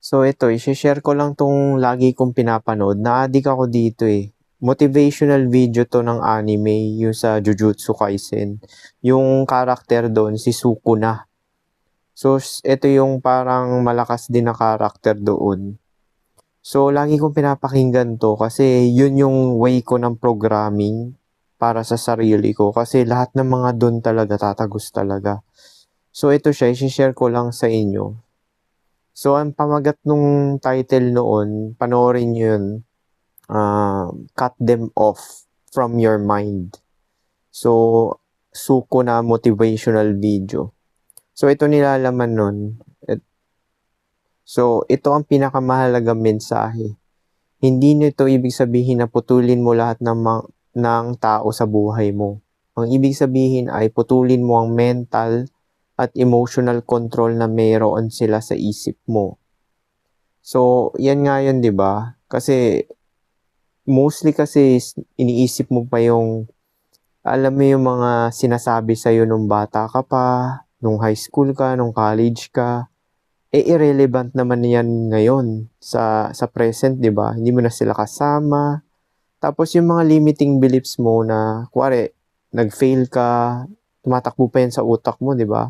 So ito, i-share ko lang tong lagi kong pinapanood. Na-addict ako dito eh. Motivational video to ng anime, yung sa Jujutsu Kaisen. Yung karakter doon, si Sukuna. So ito yung parang malakas din na karakter doon. So lagi kong pinapakinggan to kasi yun yung way ko ng programming para sa sarili ko. Kasi lahat ng mga doon talaga tatagos talaga. So ito siya, i-share ko lang sa inyo. So, ang pamagat nung title noon, panoorin nyo yun, Cut Them Off From Your Mind. So, suko na motivational video. So, ito nilalaman nun. So, ito ang pinakamahalagang mensahe. Hindi nito ibig sabihin na putulin mo lahat ng tao sa buhay mo. Ang ibig sabihin ay putulin mo ang mental at emotional control na mayroon sila sa isip mo. So, yan nga yun, di ba? Kasi, mostly kasi iniisip mo pa yung, alam mo yung mga sinasabi sa'yo nung bata ka pa, nung high school ka, nung college ka, irrelevant naman yan ngayon sa present, di ba? Hindi mo na sila kasama. Tapos yung mga limiting beliefs mo na, kuwari, nag-fail ka, tumatakbo pa yan sa utak mo, di ba?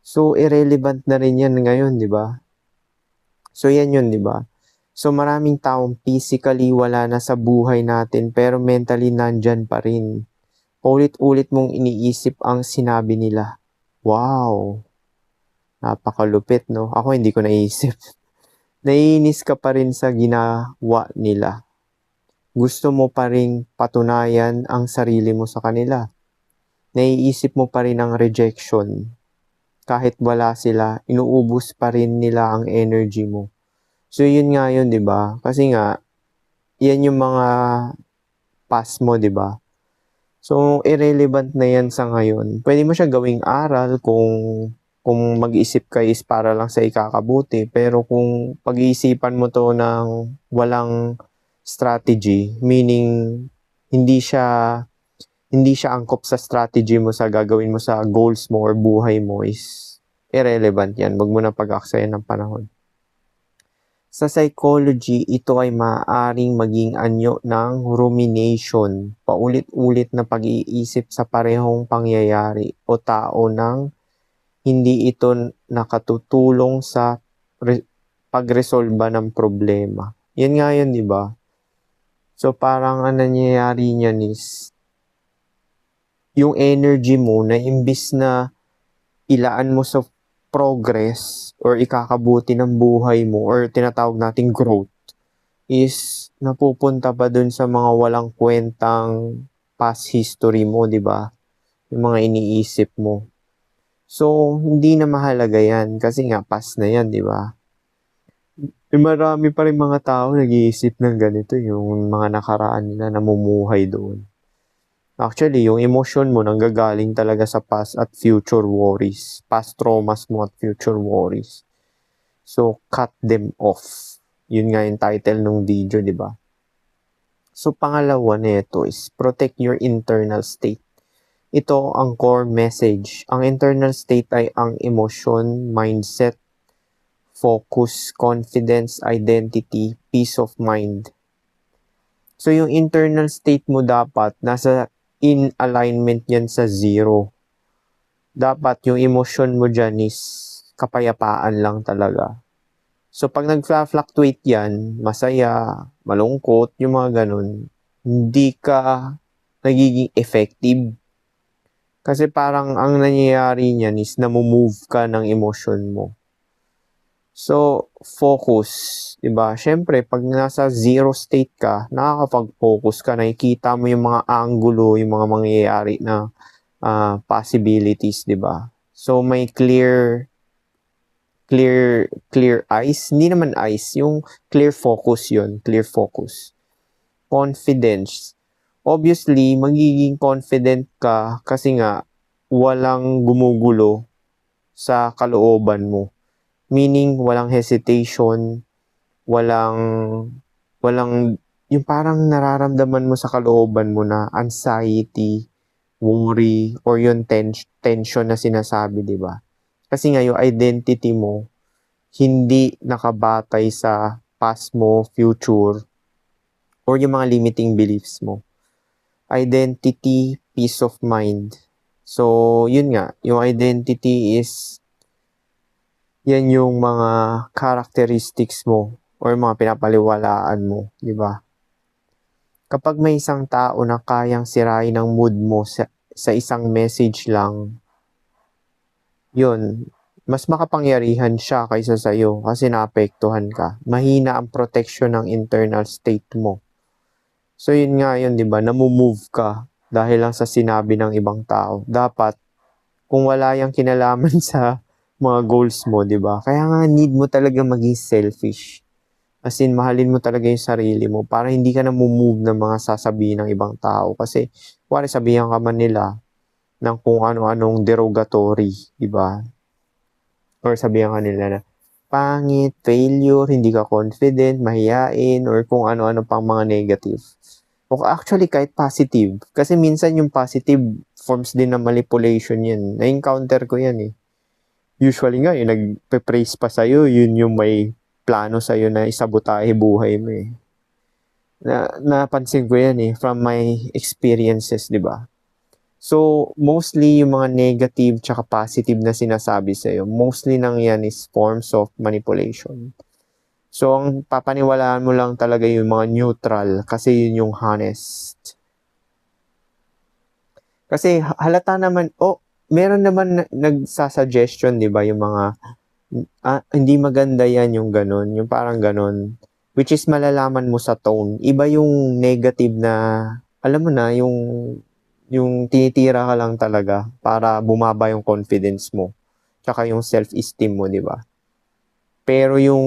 So, irrelevant na rin yan ngayon, di ba? So, yan yun, di ba? So, maraming taong physically wala na sa buhay natin pero mentally nandyan pa rin. Ulit-ulit mong iniisip ang sinabi nila. Wow! Napakalupit, no? Ako hindi ko naisip. Naiinis ka pa rin sa ginawa nila. Gusto mo pa rin patunayan ang sarili mo sa kanila. Naiisip mo pa rin ang rejection. Kahit wala sila, inuubos pa rin nila ang energy mo. So, yun nga yun, di ba? Kasi nga, yan yung mga past mo, di ba? So, irrelevant na yan sa ngayon. Pwede mo siya gawing aral kung mag-isip ka is para lang sa ikakabuti. Pero kung pag-iisipan mo to ng walang strategy, meaning hindi siya angkop sa strategy mo sa gagawin mo sa goals mo or buhay mo is irrelevant yan. Wag mo na pag-aksayan ng panahon. Sa psychology, ito ay maaaring maging anyo ng rumination, paulit-ulit na pag-iisip sa parehong pangyayari o tao nang hindi ito nakatutulong sa pagresolba ng problema. Yan nga yun, di ba? So parang ang nangyayari niyan is yung energy mo na imbis na ilaan mo sa progress or ikakabuti ng buhay mo or tinatawag nating growth is napupunta pa dun sa mga walang kwentang past history mo, di ba? Yung mga iniisip mo. So, hindi na mahalaga yan kasi nga past na yan, di ba? Marami pa rin mga tao nag-iisip ng ganito, yung mga nakaraan nila namumuhay doon. Actually, yung emotion mo nanggagaling talaga sa past at future worries. Past traumas mo at future worries. So, cut them off. Yun nga yung title ng video, di ba? So, pangalawa nito is protect your internal state. Ito ang core message. Ang internal state ay ang emotion, mindset, focus, confidence, identity, peace of mind. So, yung internal state mo dapat nasa in alignment yan sa zero. Dapat yung emotion mo dyan is kapayapaan lang talaga. So, pag nag-fluctuate yan, masaya, malungkot, yung mga ganun, hindi ka nagiging effective. Kasi parang ang nangyayari niyan is namumove ka ng emotion mo. So, focus, diba? Siyempre, pag nasa zero state ka, nakakapag-focus ka, nakikita mo yung mga angulo, yung mga mangyayari na possibilities, diba? So, may clear eyes. Hindi naman eyes, yung clear focus yun, clear focus. Confidence. Obviously, magiging confident ka kasi nga walang gumugulo sa kalooban mo. Meaning, walang hesitation, walang, yung parang nararamdaman mo sa kalooban mo na anxiety, worry, or yung tension na sinasabi, di ba? Kasi nga, yung identity mo, hindi nakabatay sa past mo, future, or yung mga limiting beliefs mo. Identity, peace of mind. So, yun nga, yung identity is, yan yung mga characteristics mo or mga pinapaliwalaan mo, di ba? Kapag may isang tao na kayang sirain ang mood mo sa isang message lang, yun, mas makapangyarihan siya kaysa sa'yo kasi naapektuhan ka. Mahina ang protection ng internal state mo. So yun nga yun, di ba? Namumove ka dahil lang sa sinabi ng ibang tao. Dapat, kung wala yung kinalaman sa mga goals mo, di ba? Kaya nga need mo talaga maging selfish. As in, mahalin mo talaga yung sarili mo para hindi ka namumove ng mga sasabihin ng ibang tao. Kasi, kuwari sabihan ka man nila ng kung ano-anong derogatory, di ba? Or sabihan ka nila na pangit, failure, hindi ka confident, mahiyain, or kung ano-ano pang mga negative. O actually, kahit positive. Kasi minsan yung positive forms din ng manipulation yan. Na-encounter ko yan eh. Usually nga, yung nagpe-praise pa sa'yo, yun yung may plano sa'yo na isabotahe buhay mo eh. Napansin ko yan eh, from my experiences, di ba? So, mostly yung mga negative tsaka positive na sinasabi sa'yo, mostly nang yan is forms of manipulation. So, ang papaniwalaan mo lang talaga yung mga neutral kasi yun yung honest. Kasi halata naman, meron naman nagsasuggestion, di ba, yung mga, hindi maganda yan yung ganun, yung parang ganun, which is malalaman mo sa tone. Iba yung negative na, alam mo na, yung tinitira ka lang talaga para bumaba yung confidence mo, tsaka yung self-esteem mo, di ba? Pero yung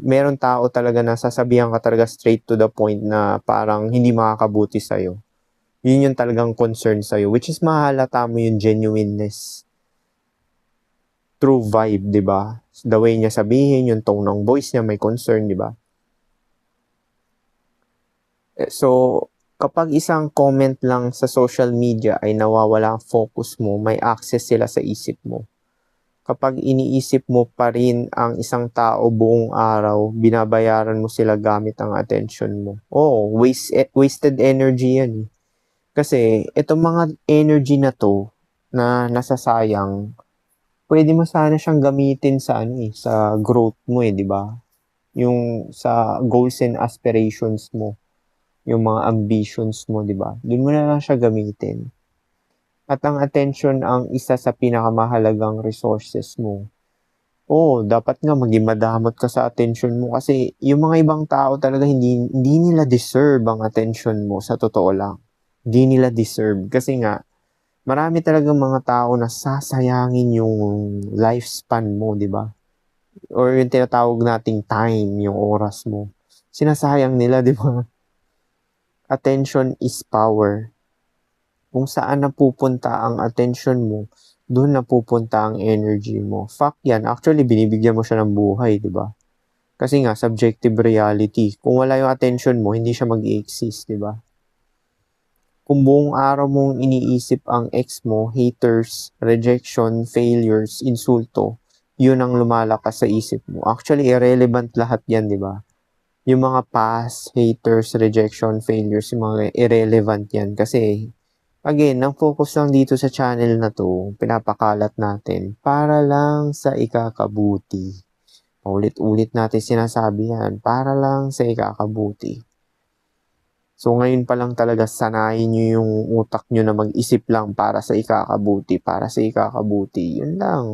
meron tao talaga na sasabihan ka talaga straight to the point na parang hindi makakabuti sa'yo. Yun yung talagang concern sa'yo, which is mahalata mo yung genuineness. True vibe, di ba? The way niya sabihin, yung tone ng voice niya, may concern, di ba? So, kapag isang comment lang sa social media ay nawawala ang focus mo, may access sila sa isip mo. Kapag iniisip mo pa rin ang isang tao buong araw, binabayaran mo sila gamit ang attention mo. Wasted energy yan. Kasi itong mga energy na to na nasasayang, pwede mo sana siyang gamitin sa sa growth mo di ba? Yung sa goals and aspirations mo, yung mga ambitions mo, di ba? Doon mo na lang siya gamitin. At ang attention ang isa sa pinakamahalagang resources mo. Dapat nga maging madamot ka sa attention mo kasi yung mga ibang tao talaga hindi nila deserve ang attention mo sa totoo lang. Hindi nila deserve kasi nga marami talagang mga tao na sasayangin yung lifespan mo, di ba? Or yung tinatawag nating time, yung oras mo. Sinasayang nila, di ba? Attention is power. Kung saan napupunta ang attention mo, doon napupunta ang energy mo. Fact yan. Actually, binibigyan mo siya ng buhay, di ba? Kasi nga, subjective reality. Kung wala yung attention mo, hindi siya mag-i-exist, di ba? Kung buong araw mong iniisip ang ex mo, haters, rejection, failures, insulto, yun ang lumalakas sa isip mo. Actually, irrelevant lahat yan, di ba? Yung mga past, haters, rejection, failures, yung mga irrelevant yan. Kasi, again, ang focus lang dito sa channel na to, pinapakalat natin, para lang sa ikakabuti. Ulit-ulit natin sinasabi yan, para lang sa ikakabuti. So, ngayon pa lang talaga sanayin nyo yung utak nyo na mag-isip lang para sa ikakabuti, para sa ikakabuti. Yun lang.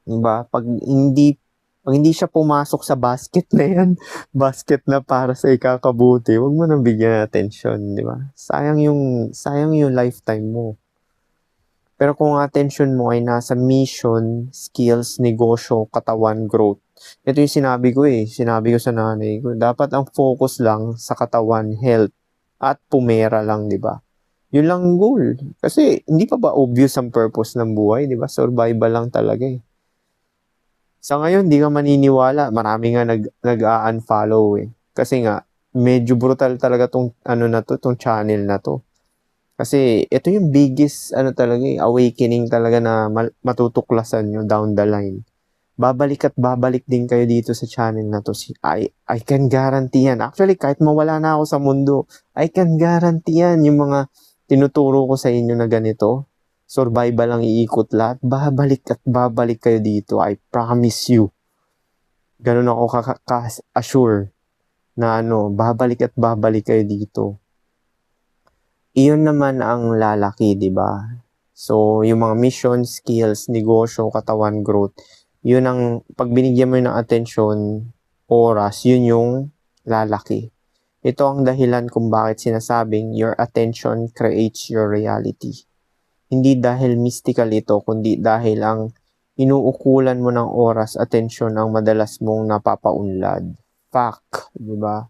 Diba? Pag hindi siya pumasok sa basket na yan, basket na para sa ikakabuti, huwag mo nang bigyan ng attention, di ba? Sayang yung lifetime mo. Pero kung attention mo ay nasa mission, skills, negosyo, katawan, growth, ito yung sinabi ko sa nanay ko, dapat ang focus lang sa katawan, health, at pumera lang, di ba? Yun lang ang goal. Kasi hindi pa ba obvious ang purpose ng buhay, di ba? Survival lang talaga eh. Sa ngayon, di ka maniniwala. Marami nga nag-unfollow eh. Kasi nga, medyo brutal talaga tong tong channel na to. Kasi ito yung biggest talaga awakening talaga na matutuklasan nyo down the line. babalik at babalik din kayo dito sa channel na to. I can guarantee yan. Actually, kahit mawala na ako sa mundo, I can guarantee yan. Yung mga tinuturo ko sa inyo na ganito, survival ang iikot lahat, babalik at babalik kayo dito. I promise you. Ganun ako ka-assure na babalik at babalik kayo dito. Iyon naman ang lalaki, di ba? So, yung mga mission, skills, negosyo, katawan, growth, yun ang, pag binigyan mo ng atensyon, oras, yun yung lalaki. Ito ang dahilan kung bakit sinasabing your attention creates your reality. Hindi dahil mystical ito, kundi dahil ang inuukulan mo ng oras, atensyon ang madalas mong napapaunlad. Fact, di ba?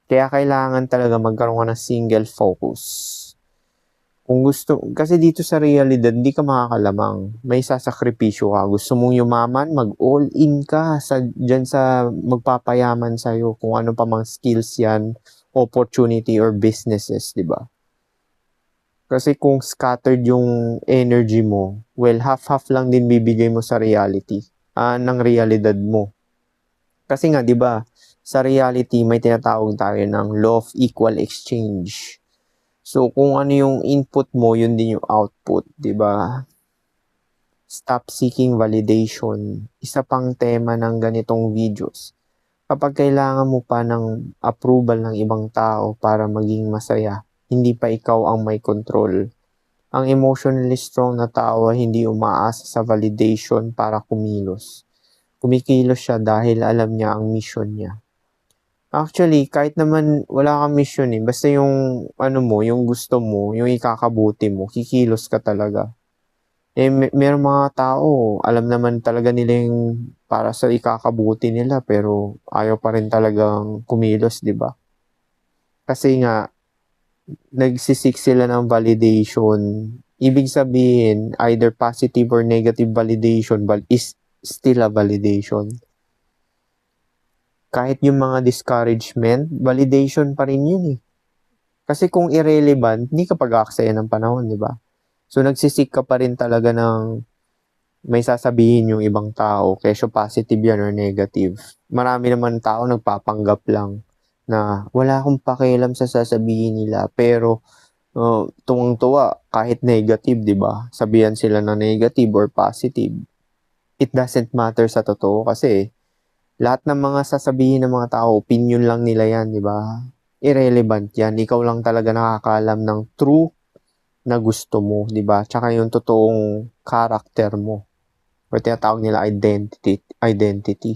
Kaya kailangan talaga magkaroon ka ng single focus. Kung gusto, kasi dito sa realidad, hindi ka makakalamang. May sasakripisyo ka. Gusto mong yumaman, mag-all-in ka dyan sa magpapayaman sa'yo. Kung ano pa mang skills yan, opportunity or businesses, di ba? Kasi kung scattered yung energy mo, well, half-half lang din bibigay mo sa reality, ng realidad mo. Kasi nga, di ba, sa reality, may tinatawag tayo ng law of equal exchange. So, kung ano yung input mo, yun din yung output, di ba? Stop seeking validation. Isa pang tema ng ganitong videos. Kapag kailangan mo pa ng approval ng ibang tao para maging masaya, hindi pa ikaw ang may control. Ang emotionally strong na tao hindi umaasa sa validation para kumilos. Kumikilos siya dahil alam niya ang mission niya. Actually, kahit naman wala kang mission basta yung yung gusto mo, yung ikakabuti mo, kikilos ka talaga. Merong mga tao, alam naman talaga nila yung para sa ikakabuti nila, pero ayaw pa rin talagang kumilos, di ba? Kasi nga, nagsisik sila ng validation. Ibig sabihin, either positive or negative validation, but is still a validation. Kahit yung mga discouragement, validation pa rin yun Kasi kung irrelevant, hindi ka pag-aaksaya ng panahon, di ba? So, nagsisik ka pa rin talaga ng may sasabihin yung ibang tao, kesyo positive yan or negative. Marami naman tao nagpapanggap lang na wala akong pakialam sa sasabihin nila, pero tuwang-tuwa kahit negative, di ba? Sabihan sila na negative or positive. It doesn't matter sa totoo kasi lahat ng mga sasabihin ng mga tao, opinion lang nila yan, di ba? Irrelevant yan. Ikaw lang talaga nakakaalam ng true na gusto mo, di ba? Tsaka yung totoong character mo. O tinatawag nila identity.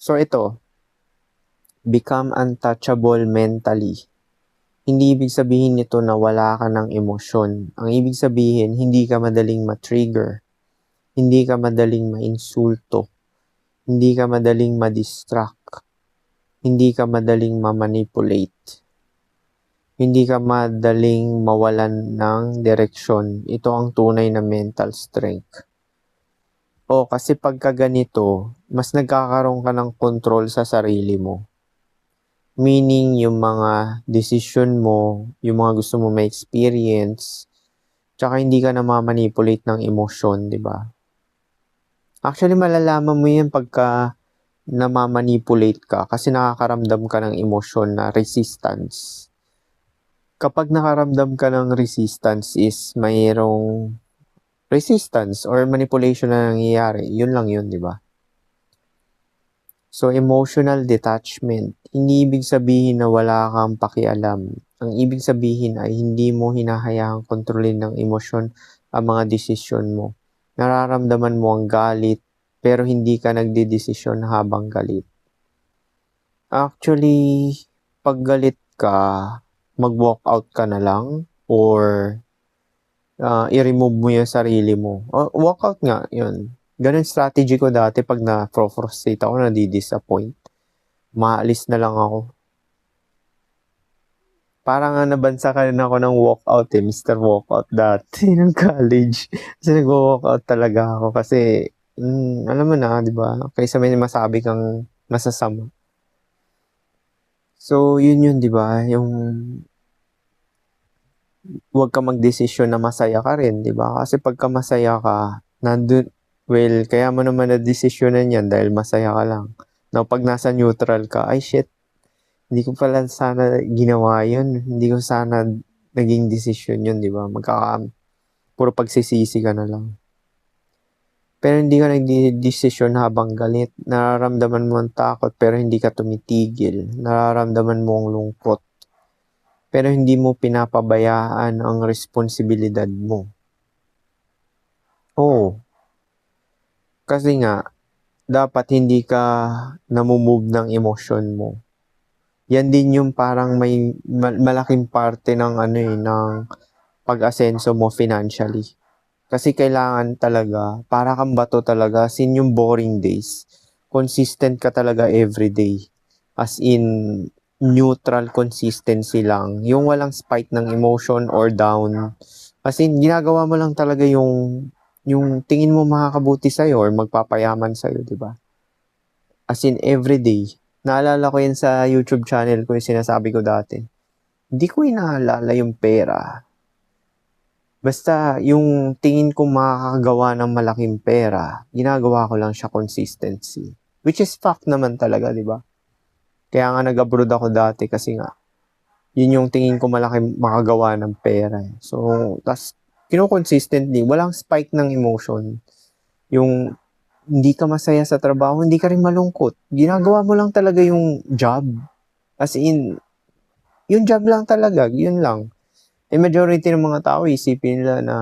So ito, become untouchable mentally. Hindi ibig sabihin nito na wala ka ng emosyon. Ang ibig sabihin, hindi ka madaling ma-trigger. Hindi ka madaling ma-insulto. Hindi ka madaling ma-distract. Hindi ka madaling ma-manipulate. Hindi ka madaling mawalan ng direksyon. Ito ang tunay na mental strength. Kasi pagka ganito, mas nagkakaroon ka ng control sa sarili mo. Meaning, yung mga decision mo, yung mga gusto mo ma-experience, tsaka hindi ka na ma-manipulate ng emosyon, di ba? Actually, malalaman mo yan pagka namamanipulate ka kasi nakakaramdam ka ng emosyon na resistance. Kapag nakaramdam ka ng resistance is mayroong resistance or manipulation na nangyayari. Yun lang yun, di ba? So, emotional detachment. Hindi ibig sabihin na wala kang pakialam. Ang ibig sabihin ay hindi mo hinahayang kontrolin ng emosyon ang mga desisyon mo. Nararamdaman mo ang galit, pero hindi ka nagdedesisyon habang galit. Actually, pag galit ka, mag-walk out ka na lang or i-remove mo yung sarili mo. Walk out nga, yun. Ganun strategy ko dati pag na-frustrate ako, nadi-disappoint. Maalis na lang ako. Parang nabansa ka rin ako ng walkout Mr. Walkout dati ng college. Kasi nag-walkout talaga ako kasi, alam mo na, di ba? Kaysa may masabi kang masasama. So, yun, di ba? Yung huwag ka magdesisyon na masaya ka rin, di ba? Kasi pagka masaya ka, nandun, Well, kaya mo naman na-desisyonan yan dahil masaya ka lang. Now, pag nasa neutral ka, ay shit, hindi ko pala sana ginawa yun. Hindi ko sana naging desisyon yun, di ba? Puro pagsisisi ka na lang. Pero hindi ka nagdidesisyon habang galit. Nararamdaman mo ang takot pero hindi ka tumitigil. Nararamdaman mo ang lungkot. Pero hindi mo pinapabayaan ang responsibilidad mo. Oo. Kasi nga, dapat hindi ka namumove ng emosyon mo. Yan din yung parang may malaking parte ng ng pag-asenso mo financially. Kasi kailangan talaga, para kang bato talaga, sin yung boring days. Consistent ka talaga everyday. As in, neutral consistency lang. Yung walang spike ng emotion or down. As in, ginagawa mo lang talaga yung tingin mo makakabuti sa'yo or magpapayaman sa'yo, di ba? As in, everyday. Naalala ko yan sa YouTube channel ko yung sinasabi ko dati. Hindi ko inaalala yung pera. Basta yung tingin ko makakagawa ng malaking pera, ginagawa ko lang siya consistency. Which is fact naman talaga, di ba? Kaya nga nag-abroad ako dati kasi nga, yun yung tingin ko malaking makagawa ng pera. So, tas consistently, walang spike ng emotion. Yung hindi ka masaya sa trabaho, hindi ka rin malungkot. Ginagawa mo lang talaga yung job. As in, yung job lang talaga, yun lang. Majority ng mga tao, isipin nila na,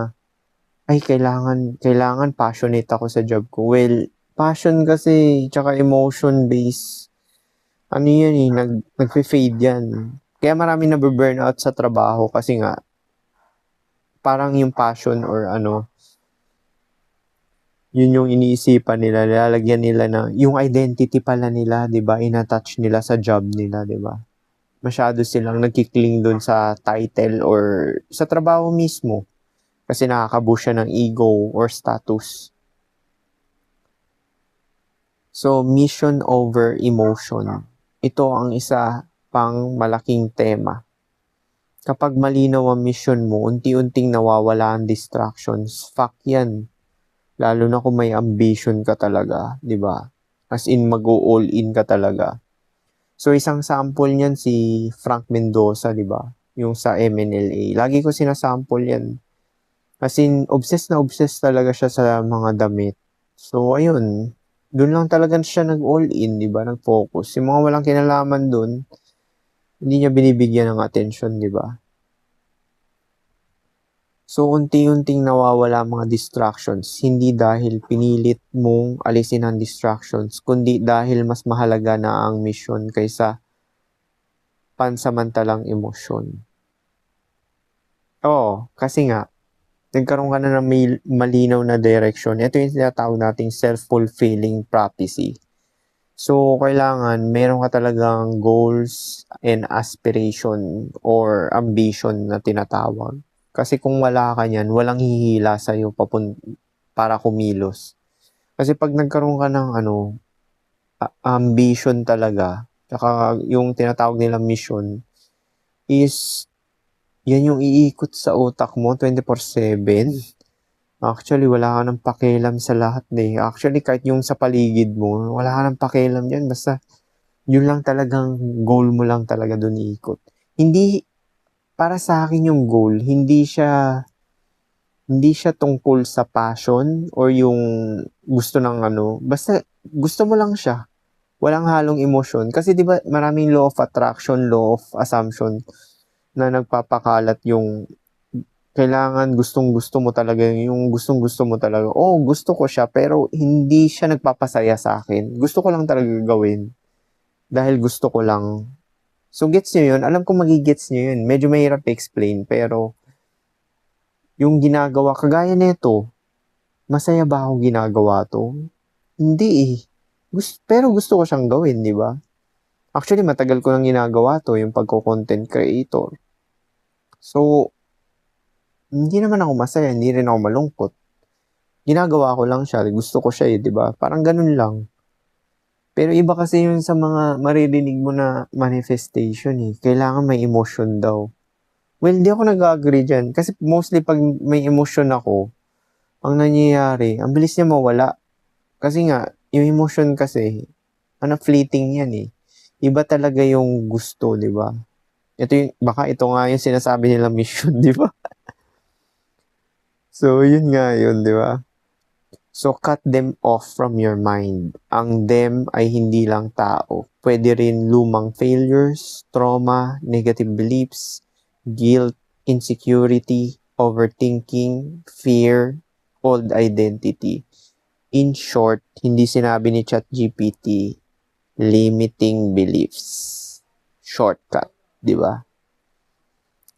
ay, kailangan passionate ako sa job ko. Well, passion kasi, tsaka emotion-based, yan nag-fade yan. Kaya marami na-burnout sa trabaho kasi nga, parang yung passion or yun yung iniisipan nila, nilalagyan nila na, yung identity pala nila, di ba, inattach nila sa job nila, di ba? Masyado silang nagkikling dun sa title or sa trabaho mismo kasi nakakabush siya ng ego or status. So, mission over emotion. Ito ang isa pang malaking tema. Kapag malinaw ang mission mo, unti-unting nawawala ang distractions. Fuck yan. Lalo na kung may ambition ka talaga, di ba? As in, mag-all in ka talaga. So, isang sample niyan si Frank Mendoza, di ba? Yung sa MNLA. Lagi ko sinasample yan. As in, obsessed na obsessed talaga siya sa mga damit. So, ayun. Doon lang talaga siya nag-all in, di ba? Nag-focus. Yung mga walang kinalaman doon, hindi niya binibigyan ng attention, di ba? So, unti-unting nawawala mga distractions. Hindi dahil pinilit mong alisin ang distractions, kundi dahil mas mahalaga na ang mission kaysa pansamantalang emosyon. Oo, kasi nga, nagkaroon ka na ng malinaw na direction. Ito yung tinatawag nating self-fulfilling prophecy. So, kailangan meron ka talagang goals and aspiration or ambition na tinatawag. Kasi kung wala ka niyan, walang hihila sa'yo para kumilos. Kasi pag nagkaroon ka ng ambition talaga, tsaka yung tinatawag nilang mission, is yan yung iikot sa utak mo 24/7. Actually, wala ka ng pakialam sa lahat Actually, kahit yung sa paligid mo, wala ka ng pakialam yan. Basta, yun lang talagang goal mo lang talaga dun iikot. Hindi, para sa akin yung goal, hindi siya tungkol sa passion or yung gusto ng basta gusto mo lang siya. Walang halong emosyon. Kasi di ba maraming law of attraction, law of assumption na nagpapakalat yung kailangan gustong-gusto mo talaga yung gustong-gusto mo talaga. Oh, gusto ko siya pero hindi siya nagpapasaya sa akin. Gusto ko lang talaga gawin dahil gusto ko lang. So, gets nyo yun? Alam ko magigets nyo yun. Medyo mahirap i-explain pero yung ginagawa, kagaya nito, masaya ba ako ginagawa to? Hindi eh. Pero gusto ko siyang gawin, di ba? Actually, matagal ko nang ginagawa to, yung pagko-content creator. So, hindi naman ako masaya, hindi rin ako malungkot. Ginagawa ko lang siya, gusto ko siya di ba? Parang ganun lang. Pero iba kasi yun sa mga maririnig mo na manifestation Kailangan may emotion daw. Well, hindi ako nag-agree dyan. Kasi mostly pag may emotion ako, ang nangyayari, ang bilis niya mawala. Kasi nga, yung emotion kasi, fleeting yan eh. Iba talaga yung gusto, di ba? Baka ito nga yung sinasabi nila mission, di ba? So, yun nga yun, di ba? So, cut them off from your mind. Ang them ay hindi lang tao. Pwede rin lumang failures, trauma, negative beliefs, guilt, insecurity, overthinking, fear, old identity. In short, hindi sinabi ni ChatGPT, limiting beliefs. Shortcut, di ba?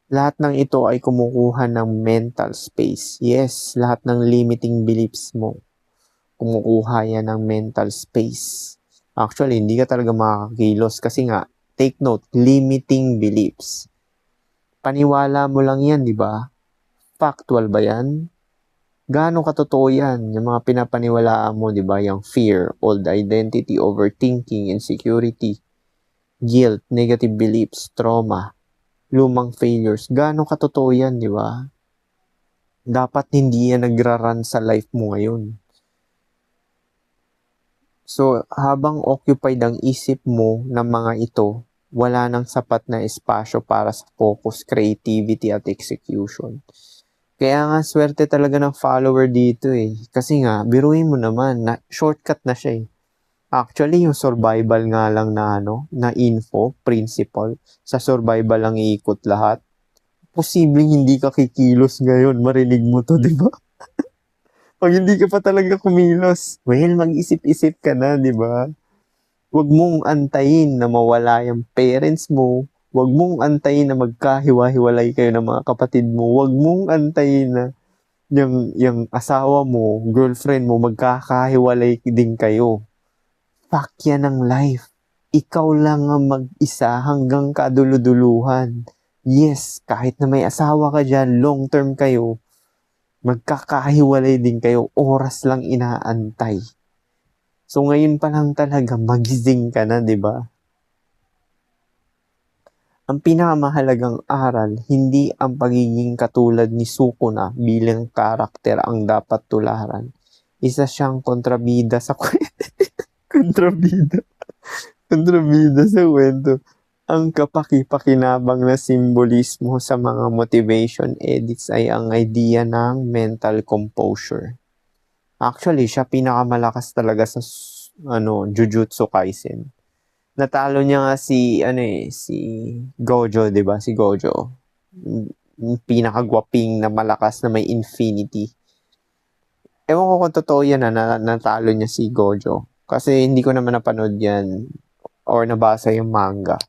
Lahat ng ito ay kumukuha ng mental space. Yes, lahat ng limiting beliefs mo, kumukuha yan ng mental space. Actually, hindi ka talaga makakakilos kasi nga, take note, limiting beliefs. Paniwala mo lang yan, di ba? Factual ba yan? Gaano katotoo yan? Yung mga pinapaniwalaan mo, di ba? Yung fear, old identity, overthinking, insecurity, guilt, negative beliefs, trauma, lumang failures. Gaano katotoo yan, di ba? Dapat hindi yan nagra-run sa life mo ngayon. So, habang occupied ang isip mo ng mga ito, wala nang sapat na espasyo para sa focus, creativity, at execution. Kaya nga, swerte talaga ng follower dito eh. Kasi nga, biruin mo naman, shortcut na siya eh. Actually, yung survival nga lang na info, principle, sa survival lang iikot lahat. Posibleng hindi ka kikilos ngayon, marinig mo to, di ba? Pag hindi ka pa talaga kumilos, well, mag-isip-isip ka na, di ba? Huwag mong antayin na mawala yung parents mo. Huwag mong antayin na magkahiwa-hiwalay kayo ng mga kapatid mo. Huwag mong antayin na yung asawa mo, girlfriend mo, magkakahiwalay din kayo. Fuck yan ang life. Ikaw lang ang mag-isa hanggang kaduluduluhan. Yes, kahit na may asawa ka dyan, long term kayo, magkakahiwalay din kayo, oras lang inaantay. So ngayon pa lang talaga magising ka na, 'di ba? Ang pinakamahalagang aral, hindi ang pagiging katulad ni Sukuna bilang karakter ang dapat tularan. Isa siyang kontrabida sa kontrabida. Kontrabida sa kwento. Ang kapaki-pakinabang na simbolismo sa mga motivation edits ay ang idea ng mental composure. Actually, siya pinakamalakas talaga sa Jujutsu Kaisen. Natalo niya nga si Gojo, 'di ba? Si Gojo. Yung pinakagwaping na malakas na may infinity. Ewan ko kung totoo yan natalo niya si Gojo. Kasi hindi ko naman napanood yan or nabasa yung manga.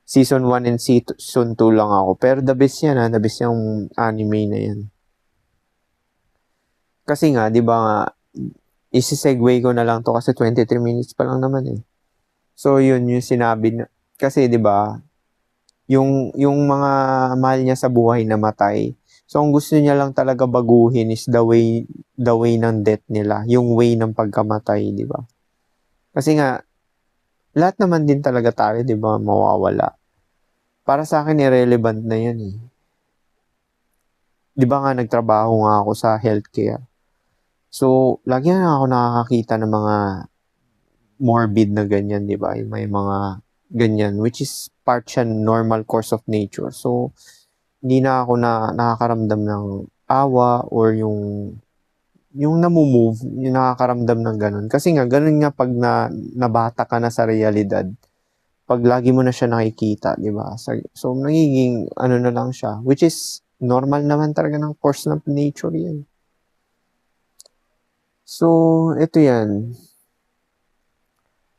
Season 1 and Season 2 lang ako. Pero the best yan the best yung anime na yan. Kasi nga, di ba nga, isi-segue ko na lang to kasi 23 minutes pa lang naman eh. So, yun yung sinabi na, kasi di ba yung mga mahal niya sa buhay na matay. So, ang gusto niya lang talaga baguhin is the way ng death nila. Yung way ng pagkamatay, di ba? Kasi nga, lahat naman din talaga tayo, di ba, mawawala. Para sa akin, irrelevant na yan eh. Di ba nga, nagtrabaho nga ako sa healthcare. So, lagi na ako nakakakita ng mga morbid na ganyan, di ba? May mga ganyan, which is part siya normal course of nature. So, hindi na ako nakakaramdam ng awa or yung namumove, yung nakakaramdam ng ganun. Kasi nga, ganun nga pag nabata ka na sa realidad, pag lagi mo na siya nakikita, di ba? So, nagiging na lang siya, which is normal naman talaga ng course ng nature yan. So, ito yan.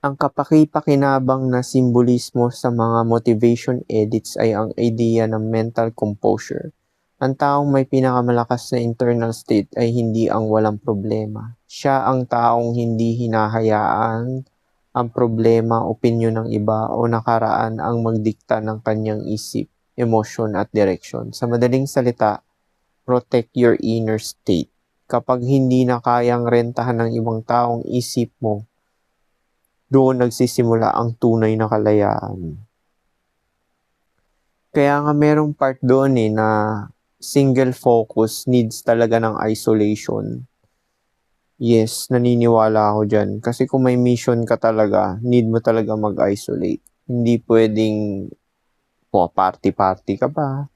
Ang kapaki-pakinabang na simbolismo sa mga motivation edits ay ang idea ng mental composure. Ang taong may pinakamalakas na internal state ay hindi ang walang problema. Siya ang taong hindi hinahayaan ang problema, opinyon ng iba o nakaraan ang magdikta ng kanyang isip, emosyon at direksyon. Sa madaling salita, protect your inner state. Kapag hindi na kayang rentahan ng ibang taong isip mo, doon nagsisimula ang tunay na kalayaan. Kaya nga merong part doon na single focus needs talaga ng isolation. Yes, naniniwala ako dyan. Kasi kung may mission ka talaga, need mo talaga mag-isolate. Hindi pwedeng party-party ka pa.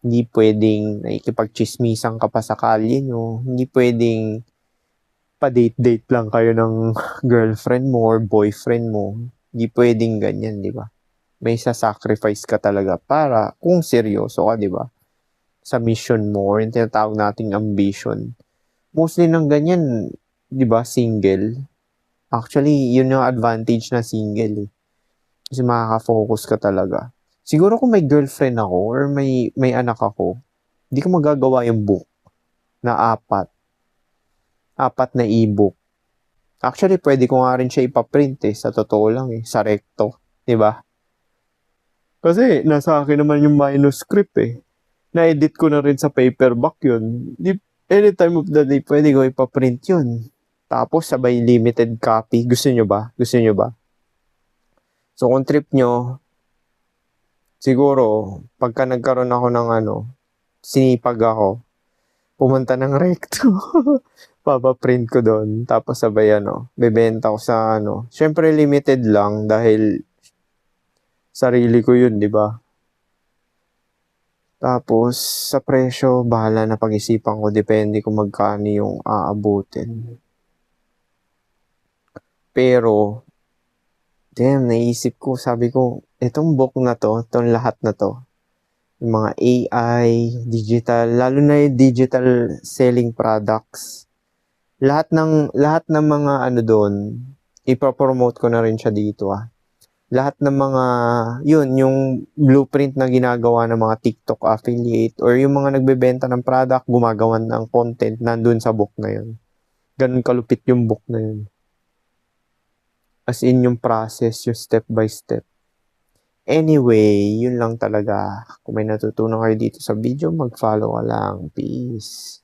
Hindi pwedeng nakikipagchismisan ka pa sa kalye nyo. Hindi pwedeng pa-date-date lang kayo ng girlfriend mo or boyfriend mo. Hindi pwedeng ganyan, di ba? May sacrifice ka talaga para kung seryoso ka, di ba? Sa mission mo or yung tinatawag nating ambition. Mostly ng ganyan, di ba, single. Actually, yun yung advantage na single eh. Kasi makaka-focus ka talaga. Siguro kung may girlfriend ako or may anak ako, hindi ko magagawa yung book na apat. Apat na e-book. Actually, pwede ko nga rin siya ipaprint eh. Sa totoo lang eh. Sa recto. Diba? Kasi nasa akin naman yung manuscript eh. Na-edit ko na rin sa paperback yun. Any time of the day, pwede ko ipaprint yun. Tapos sabay limited copy. Gusto nyo ba? Gusto nyo ba? So kung trip nyo, siguro, pagka nagkaroon ako ng sinipag ako, pumunta ng recto. Papaprint ko doon. Tapos sabay bebenta ko sa syempre limited lang dahil sarili ko yun, di ba? Tapos sa presyo, bahala na pag-isipan ko. Depende kung magkano yung aabutin. Pero, damn, naisip ko, sabi ko, itong book na to, itong lahat na to, yung mga AI, digital, lalo na yung digital selling products, lahat ng mga doon, ipapromote ko na rin siya dito Lahat ng mga, yung blueprint na ginagawa ng mga TikTok affiliate or yung mga nagbebenta ng product, gumagawa ng content, nandun sa book na yun. Ganun kalupit yung book na yun. As in yung process, yung step by step. Anyway, yun lang talaga. Kung may natutunan kayo dito sa video, mag-follow ka lang. Peace.